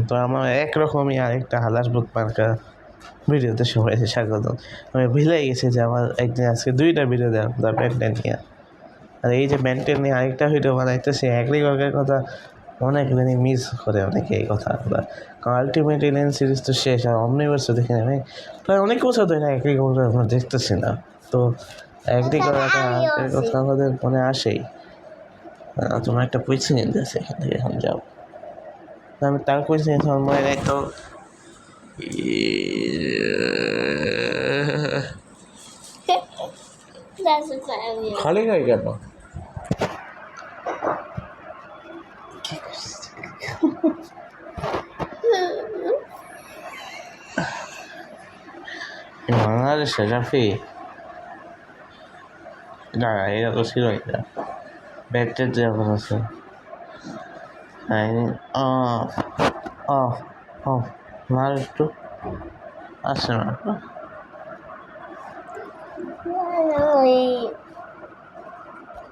তো আমার একরকমই আরেকটা হালাস বুট মার্কা ভিডিওতে সবাইকে স্বাগত। আমি ভুলে গেছি যে আমার একদিন আজকে 2টা ভিডিও দেওয়া ব্যান্ডেন নিয়ে। আর এই যে ব্যান্ডেন নিয়ে আরেকটা ভিডিও বানাইতেছে অ্যাগ্রিগর্গের কথা অনেক দিনই মিস করে অনেকে এই কথাগুলো। কারণ আলটিমেট এলিয়েন সিরিজ তো শেষ, আর অমনিভার্সে দেখে নেবে প্রায় অনেক বছর ধরে অ্যাগ্রিগর্গের আমরা দেখতেছি না। তো অ্যাগ্রিগর্গের কথা আমাদের মনে আসেই। তোমার একটা পয়সা নিতে আছে এখান থেকে, এখন যাও। আমি তার পয়সা নিতে আমার মনে একদম খালি গায়ে কেন? বাংলাদেশে রাফি না, এটা তো ছিল এটা ব্যাটের যে এখন আছে মার একটু আসে না